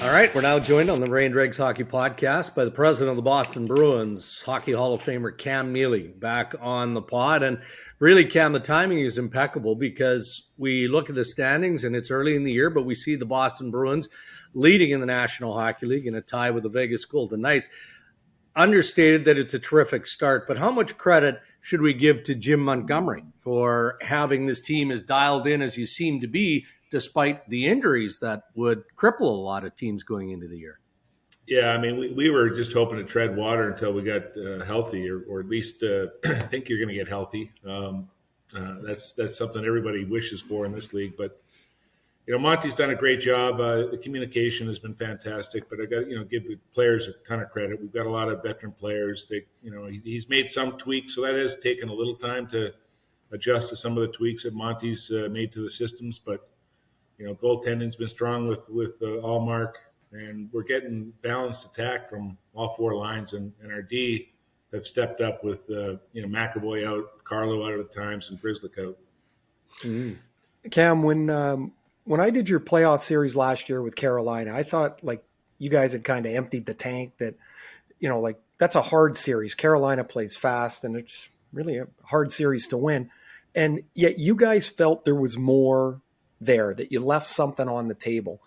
All right, we're now joined on the Ray and Dregs Hockey Podcast by the president of the Boston Bruins, Hockey Hall of Famer Cam Neely, back on the pod. And really, Cam, the timing is impeccable because we look at the standings and it's early in the year, but we see the Boston Bruins leading in the National Hockey League in a tie with the Vegas Golden Knights. Understated that it's a terrific start, but how much credit should we give to Jim Montgomery for having this team as dialed in as you seem to be, despite the injuries that would cripple a lot of teams going into the year? Yeah, I mean, we were just hoping to tread water until we got healthy, or at least think you're going to get healthy. That's something everybody wishes for in this league. But Monty's done a great job. The communication has been fantastic. But I got to give the players a ton of credit. We've got a lot of veteran players. He's made some tweaks, so that has taken a little time to adjust to some of the tweaks that Monty's made to the systems. But goaltending's been strong with Allmark, and we're getting balanced attack from all four lines, and our D have stepped up with McAvoy out, Carlo out at times, and Grizzlick out. Mm. Cam, when I did your playoff series last year with Carolina, I thought you guys had kind of emptied the tank. That that's a hard series. Carolina plays fast, and it's really a hard series to win. And yet you guys felt there was more there, that you left something on the table.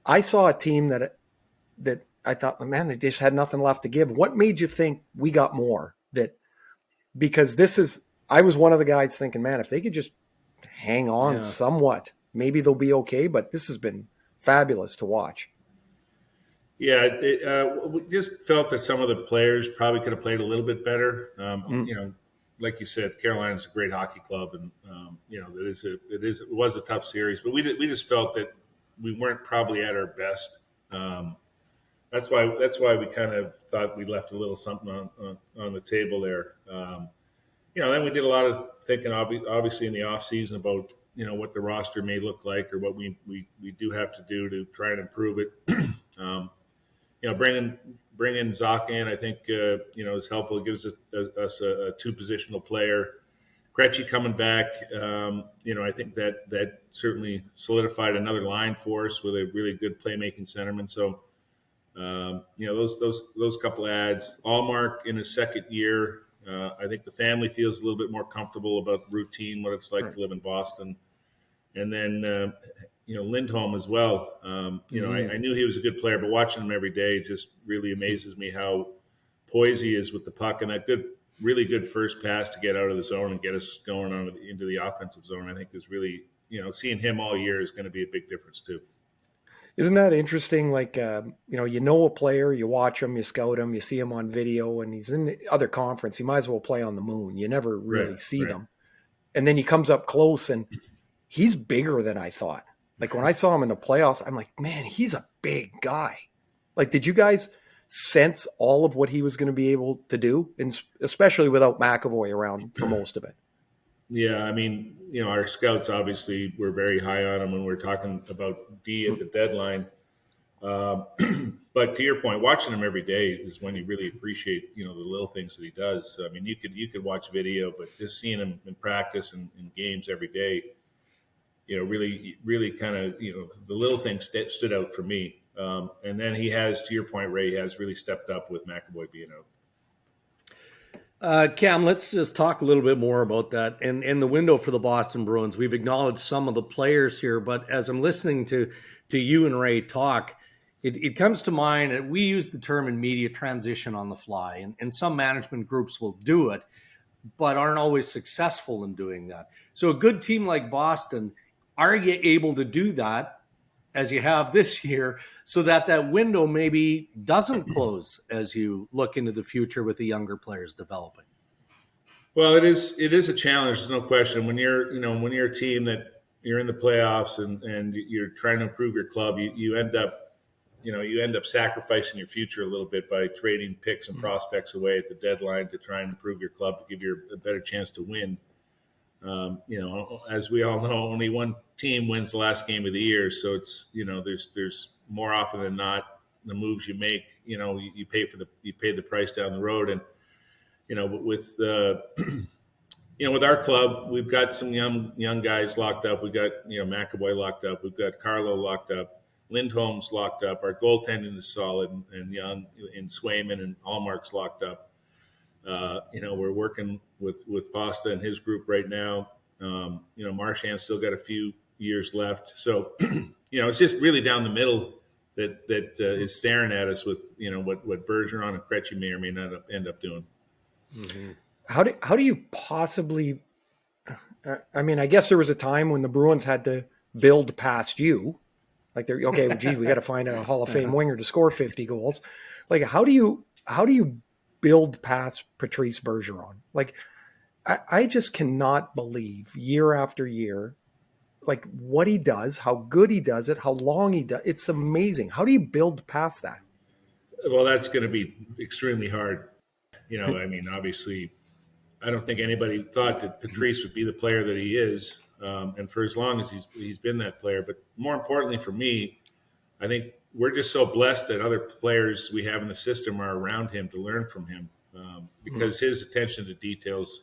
I saw a team that I thought, man, they just had nothing left to give. What made you think we got more? Because I was one of the guys thinking, man, if they could just hang on somewhat, maybe they'll be okay. But this has been fabulous to watch. Yeah, we just felt that some of the players probably could have played a little bit better. Like you said, Carolina's a great hockey club, and it was a tough series. But we just felt that we weren't probably at our best. That's why we kind of thought we left a little something on the table there. Then we did a lot of thinking, obviously in the off season, about what the roster may look like, or what we do have to do to try and improve it. Bringing Zach in, I think, is helpful. It gives us a two-positional player. Krejci coming back, I think that certainly solidified another line for us with a really good playmaking centerman. So, those couple of adds. Allmark in his second year, I think the family feels a little bit more comfortable about routine, what it's like to live in Boston. And then, Lindholm as well. I knew he was a good player, but watching him every day just really amazes me how poised he is with the puck, and that really good first pass to get out of the zone and get us going into the offensive zone. I think is really, seeing him all year is going to be a big difference too. Isn't that interesting? A player, you watch him, you scout him, you see him on video, and he's in the other conference. He might as well play on the moon. You never really see them. And then he comes up close, and he's bigger than I thought. When I saw him in the playoffs, I'm like, man, he's a big guy. Did you guys sense all of what he was going to be able to do, and especially without McAvoy around for most of it? Yeah, I mean, our scouts obviously were very high on him when we were talking about D at the deadline. But to your point, watching him every day is when you really appreciate, the little things that he does. I mean, you could watch video, but just seeing him in practice and in games every day, really kind of, the little things stood out for me. And then he has, to your point, Ray, has really stepped up with McAvoy being out. Cam, let's just talk a little bit more about that. And in the window for the Boston Bruins, we've acknowledged some of the players here, but as I'm listening to you and Ray talk, it comes to mind that we use the term in media transition on the fly, and some management groups will do it, but aren't always successful in doing that. So a good team like Boston, are you able to do that as you have this year, so that window maybe doesn't close as you look into the future with the younger players developing? Well, it is a challenge. There's no question. When you're a team that you're in the playoffs and you're trying to improve your club, you end up sacrificing your future a little bit by trading picks and prospects away at the deadline to try and improve your club, to give you a better chance to win. As we all know, only one team wins the last game of the year. So it's, there's more often than not, the moves you make, you pay the price down the road. And, with our club, we've got some young guys locked up. We've got, McAvoy locked up. We've got Carlo locked up. Lindholm's locked up. Our goaltending is solid, and Young and Swayman and Allmark's locked up. We're working with Pasta and his group right now. Marchand's still got a few years left. So, it's just really down the middle that is staring at us with, what Bergeron and Krejci may or may not end up doing. Mm-hmm. How do you possibly? I mean, I guess there was a time when the Bruins had to build past you. Like they're okay. Well, gee, we got to find a Hall of Fame winger to score 50 goals. Like, how do you build past Patrice Bergeron? Like, I just cannot believe year after year, like what he does, how good he does it, how long he does. It's amazing. How do you build past that? Well, that's going to be extremely hard. I mean, obviously, I don't think anybody thought that Patrice would be the player that he is. And for as long as he's been that player. But more importantly for me, I think we're just so blessed that other players we have in the system are around him to learn from him, because his attention to details,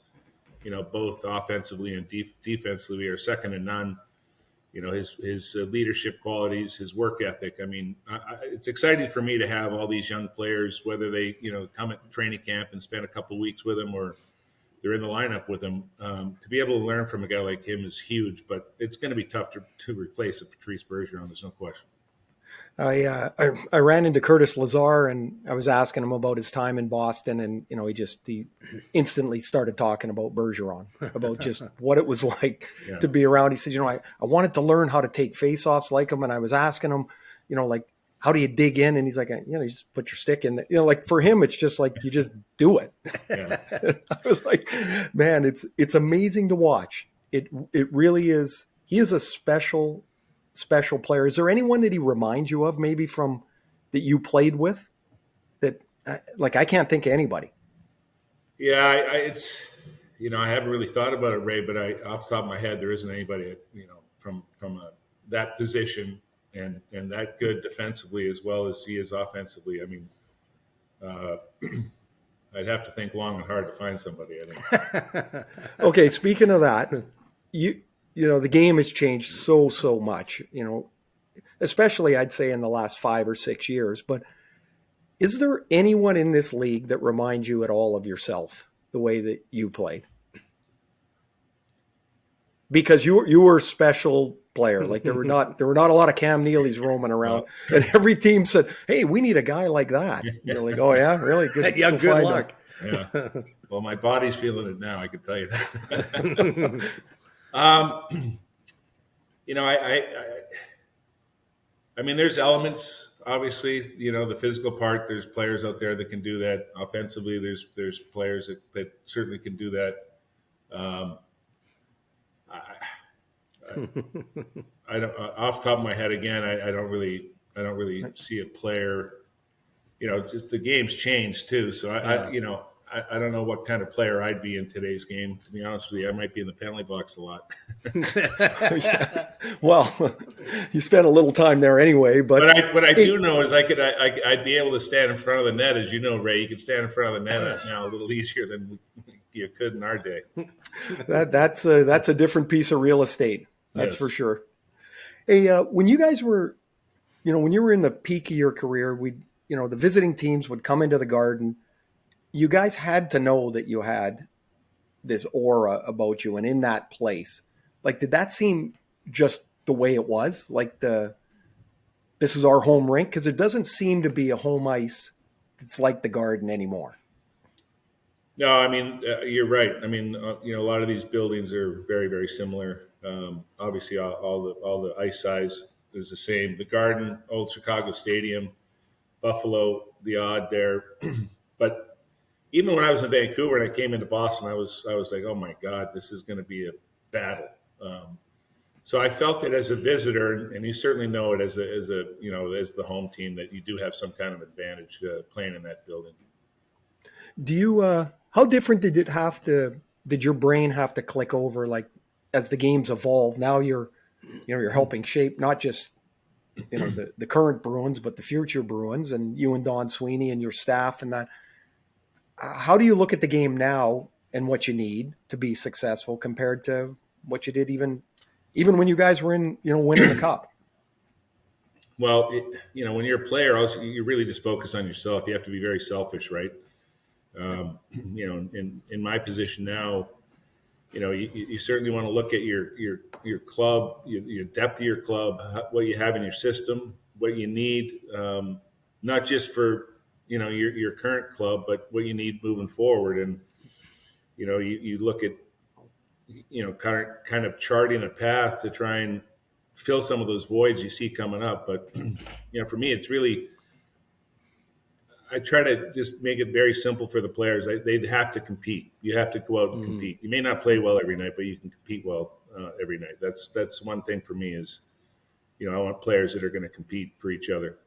both offensively and defensively, are second to none. His leadership qualities, his work ethic. I mean, it's exciting for me to have all these young players, whether they come at training camp and spend a couple of weeks with him or they're in the lineup with him. To be able to learn from a guy like him is huge, but it's going to be tough to replace a Patrice Bergeron. There's no question. I ran into Curtis Lazar and I was asking him about his time in Boston, and he instantly started talking about Bergeron, about just what it was like to be around. He said, I wanted to learn how to take faceoffs like him, and I was asking him, like, how do you dig in? And he's like, you just put your stick in there. Like for him, it's just like you just do it. Yeah. I was like, man, it's amazing to watch. It really is. He is a special player. Is there anyone that he reminds you of, maybe from that you played with? That I can't think of anybody. Yeah, I haven't really thought about it, Ray, but off the top of my head, there isn't anybody from that position. And that good defensively as well as he is offensively. I mean, I'd have to think long and hard to find somebody, I think. Okay, speaking of that, the game has changed so much, especially I'd say in the last 5 or 6 years. But is there anyone in this league that reminds you at all of yourself the way that you played? Because you were a special player. Like there were not a lot of Cam Neely's roaming around, and every team said, "Hey, we need a guy like that." And you're like, "Oh yeah, really good. Yeah, good luck." Yeah. Well, my body's feeling it now. I can tell you that. I mean, there's elements. Obviously, the physical part. There's players out there that can do that offensively. There's players that certainly can do that. I don't off the top of my head again. I don't really see a player. It's just the game's changed too. So I don't know what kind of player I'd be in today's game. To be honest with you, I might be in the penalty box a lot. Yeah. Well, you spent a little time there anyway. But what I do know is I'd be able to stand in front of the net, as you know, Ray. You can stand in front of the net now a little easier than you could in our day. That's a different piece of real estate. That's for sure. Hey, when you guys were, when you were in the peak of your career, the visiting teams would come into the Garden. You guys had to know that you had this aura about you, and in that place, like, did that seem just the way it was? Like this is our home rink? Because it doesn't seem to be a home ice that's like the Garden anymore. No, I mean, you're right. I mean, a lot of these buildings are very, very similar. Obviously, all the ice size is the same. The Garden, old Chicago Stadium, Buffalo, the odd there. But even when I was in Vancouver and I came into Boston, I was like, oh my God, this is going to be a battle. So I felt it as a visitor, and you certainly know it as the home team, that you do have some kind of advantage playing in that building. Do you? How different did your brain have to click over, like, as the games evolve? Now you're helping shape not just the current Bruins, but the future Bruins, and you and Don Sweeney and your staff and that. How do you look at the game now and what you need to be successful compared to what you did even when you guys were in winning the cup? Well, when you're a player, also, you really just focus on yourself. You have to be very selfish, right? In my position now, you certainly want to look at your club, your depth of your club, what you have in your system, what you need, not just for your current club, but what you need moving forward. And you look at kind of charting a path to try and fill some of those voids you see coming up. But for me, it's really, I try to just make it very simple for the players. They'd have to compete. You have to go out and compete. You may not play well every night, but you can compete well every night. That's one thing for me is, I want players that are going to compete for each other.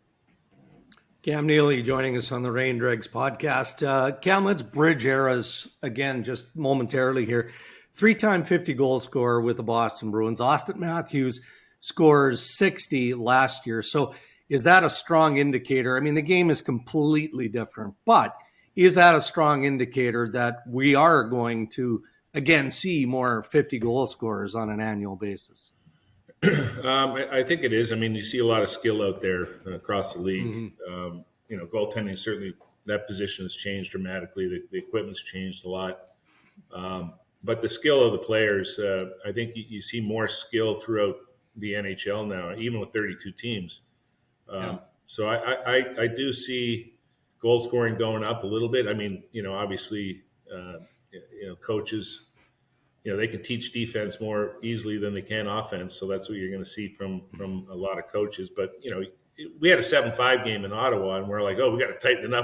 Cam Neely joining us on the Rain Dregs podcast. Cam, let's bridge eras again just momentarily here. 3-time 50-goal scorer with the Boston Bruins. Austin Matthews scores 60 last year. So is that a strong indicator? I mean, the game is completely different, but is that a strong indicator that we are going to, again, see more 50-goal scorers on an annual basis? I think it is. I mean, you see a lot of skill out there across the league. Goaltending, certainly that position has changed dramatically. The equipment's changed a lot. But the skill of the players, I think you see more skill throughout the NHL now, even with 32 teams. So I do see goal scoring going up a little bit. I mean, obviously, coaches, they can teach defense more easily than they can offense. So that's what you're going to see from a lot of coaches. But, we had a 7-5 game in Ottawa, and we're like, oh, we got to tighten it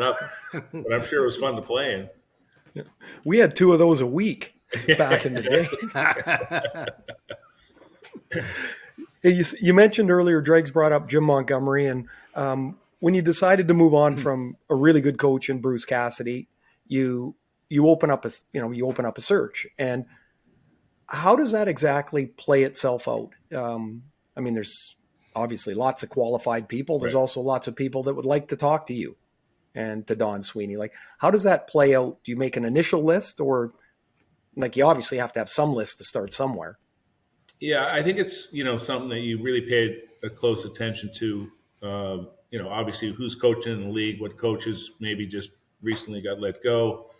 up. But I'm sure it was fun to play in. Yeah. We had 2 of those a week back in the day. Hey, you mentioned earlier, Dregs brought up Jim Montgomery, and when you decided to move on from a really good coach in Bruce Cassidy, you open up a search. And how does that exactly play itself out? I mean, there's obviously lots of qualified people. There's also lots of people that would like to talk to you and to Don Sweeney. Like, how does that play out? Do you make an initial list, or like you obviously have to have some list to start somewhere? Yeah, I think it's, something that you really paid a close attention to. Obviously who's coaching in the league, what coaches maybe just recently got let go,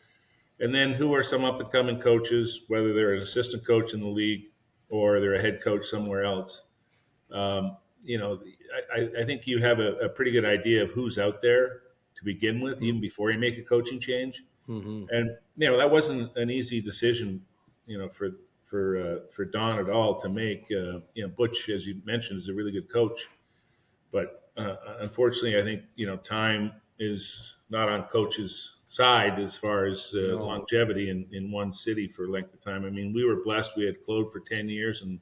and then who are some up and coming coaches, whether they're an assistant coach in the league or they're a head coach somewhere else. I think you have a pretty good idea of who's out there to begin with, even before you make a coaching change. And, that wasn't an easy decision, for Don at all to make. Butch, as you mentioned, is a really good coach, but unfortunately, I think time is not on coach's side as far as longevity in one city for length of time. I mean, we were blessed; we had Claude for 10 years and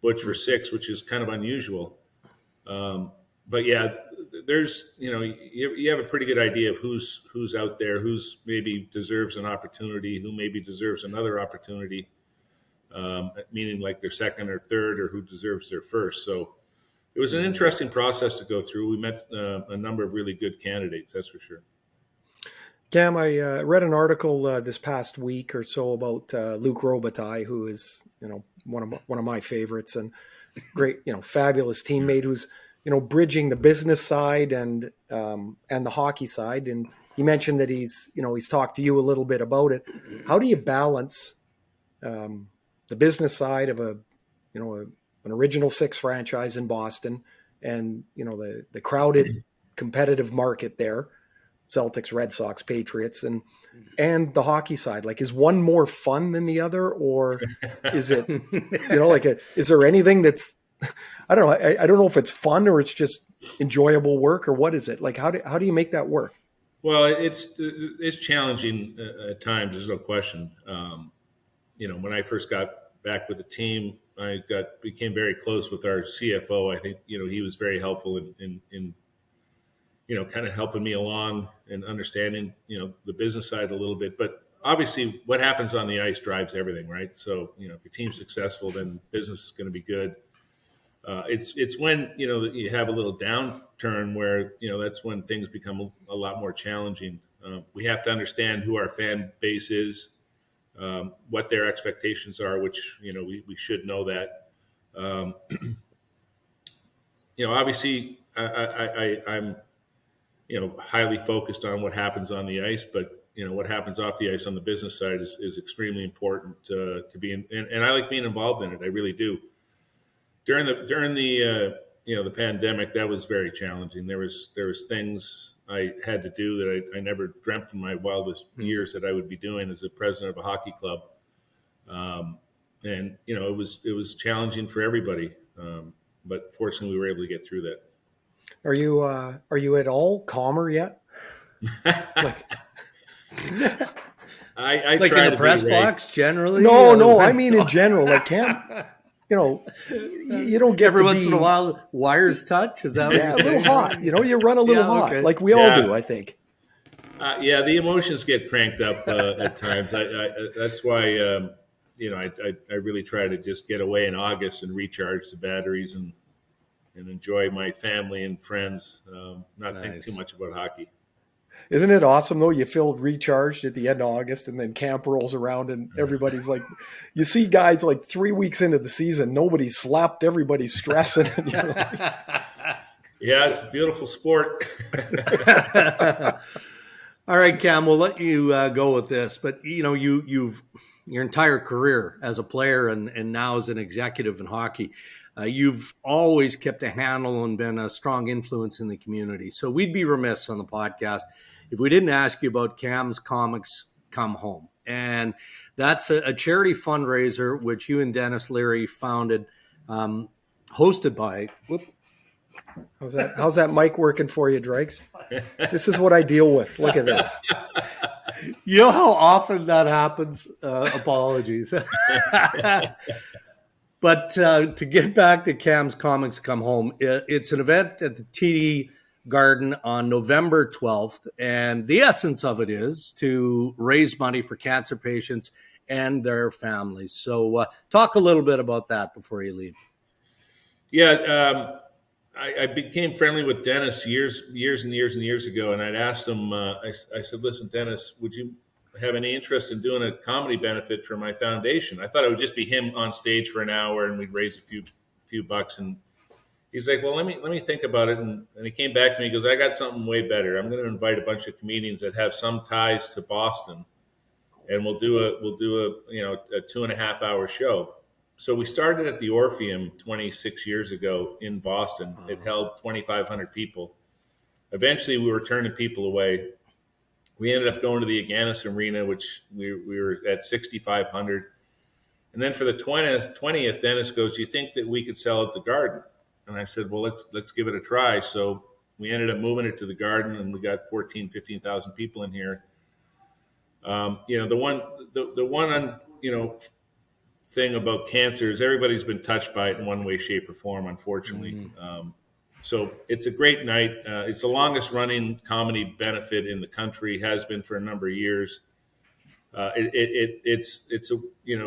Butch for 6, which is kind of unusual. But yeah, there's you have a pretty good idea of who's out there, who's maybe deserves an opportunity, who maybe deserves another opportunity. Meaning like their second or third, or who deserves their first. So it was an interesting process to go through. We met a number of really good candidates, that's for sure. Cam, I read an article this past week or so about Luc Robitaille, who is one of my favorites and great, fabulous teammate who's bridging the business side and the hockey side. And he mentioned that he's talked to you a little bit about it. How do you balance the business side of an original 6 franchise in Boston and the crowded competitive market there, Celtics, Red Sox, Patriots, and the hockey side? Like, is one more fun than the other, or is it is there anything that's, I don't know, I don't know if it's fun or it's just enjoyable work, or what is it? Like, how do you make that work? Well, it's challenging at times, there's no question. When I first got back with the team, I became very close with our CFO. I think, he was very helpful in kind of helping me along and understanding, the business side a little bit. But obviously what happens on the ice drives everything, right? So, if your team's successful, then business is going to be good. It's when, you have a little downturn where, that's when things become a lot more challenging. We have to understand who our fan base is, what their expectations are, which, we should know that. obviously I'm, highly focused on what happens on the ice, but what happens off the ice on the business side is extremely important to be in, and I like being involved in it. I really do. During the pandemic, that was very challenging. There was things I had to do that I never dreamt in my wildest years that I would be doing as a president of a hockey club. And it was challenging for everybody, but fortunately we were able to get through that. Are you at all calmer yet? I like try in the press box generally. No, I mean in general. Like Cam, you don't get every to once in a while wires touch. Is that what you're a saying? little hot? You run a little hot, okay. like we all do, I think. The emotions get cranked up at times. That's why I really try to just get away in August and recharge the batteries and enjoy my family and friends. Not think too much about hockey. Isn't it awesome though? You feel recharged at the end of August, and then camp rolls around, and everybody's like, you see guys like 3 weeks into the season, nobody's slept, everybody's stressing. And you're like, yeah, it's a beautiful sport. All right, Cam, we'll let you go with this, but you've your entire career as a player and now as an executive in hockey, you've always kept a handle and been a strong influence in the community. So we'd be remiss on the podcast if we didn't ask you about Cam's Comics Come Home. And that's a charity fundraiser which you and Dennis Leary founded, hosted by... How's that mic working for you, Dregs? This is what I deal with. Look at this. You know how often that happens? Apologies. But to get back to Cam's Comics Come Home, it's an event at the TD Garden on November 12th. And the essence of it is to raise money for cancer patients and their families. So talk a little bit about that before you leave. Yeah, I became friendly with Dennis years and years ago, and I'd asked him. I said, "Listen, Dennis, would you have any interest in doing a comedy benefit for my foundation?" I thought it would just be him on stage for an hour, and we'd raise a few bucks. And he's like, "Well, let me think about it." And he came back to me. He goes, "I got something way better. I'm going to invite a bunch of comedians that have some ties to Boston, and we'll do a 2.5 hour show." So we started at the Orpheum 26 years ago in Boston. Wow. It held 2,500 people. Eventually, we were turning people away. We ended up going to the Agganis Arena, which we were at 6,500. And then for the 20th, Dennis goes, "Do you think that we could sell at the Garden?" And I said, "Well, let's give it a try." So we ended up moving it to the Garden, and we got 15,000 people in here. The one thing about cancer is everybody's been touched by it in one way, shape, or form, unfortunately. Mm-hmm. So it's a great night. It's the longest running comedy benefit in the country, has been for a number of years. It's a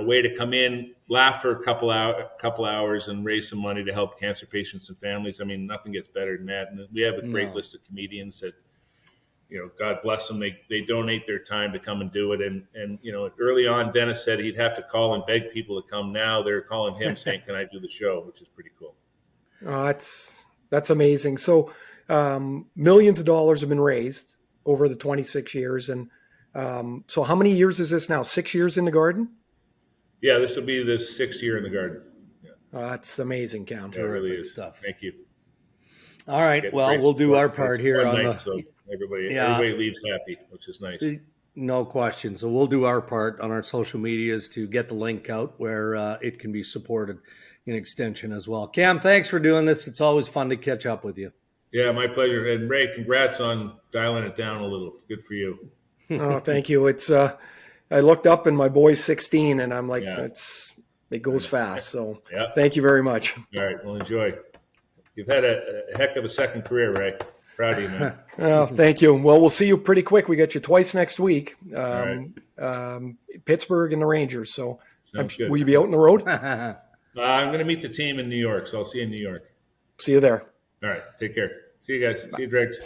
way to come in, laugh for a couple hours, and raise some money to help cancer patients and families. I mean, nothing gets better than that. And we have a great list of comedians that, God bless them. They donate their time to come and do it. And early on, Dennis said he'd have to call and beg people to come. Now they're calling him saying, "Can I do the show?" Which is pretty cool. That's amazing. So millions of dollars have been raised over the 26 years. And so how many years is this now? 6 years in the Garden? Yeah, this will be the 6th year in the Garden. Yeah. That's amazing, Cam. Yeah, it really is. Stuff. Thank you. All right. Well, we'll do our part here on the... So everybody leaves happy, which is nice. No question. So we'll do our part on our social medias to get the link out where it can be supported in extension as well. Cam, thanks for doing this. It's always fun to catch up with you. Yeah, my pleasure. And Ray, congrats on dialing it down a little. Good for you. Oh, thank you. It's I looked up and my boy's 16, and I'm like, it goes fast. So Thank you very much. All right. Well, enjoy. You've had a heck of a second career, Ray. Proud of you, man. Oh, thank you. Well, we'll see you pretty quick. We got you twice next week. Pittsburgh and the Rangers. So will you be out on the road? I'm going to meet the team in New York, so I'll see you in New York. See you there. All right. Take care. See you guys. Bye. See you, Dregs.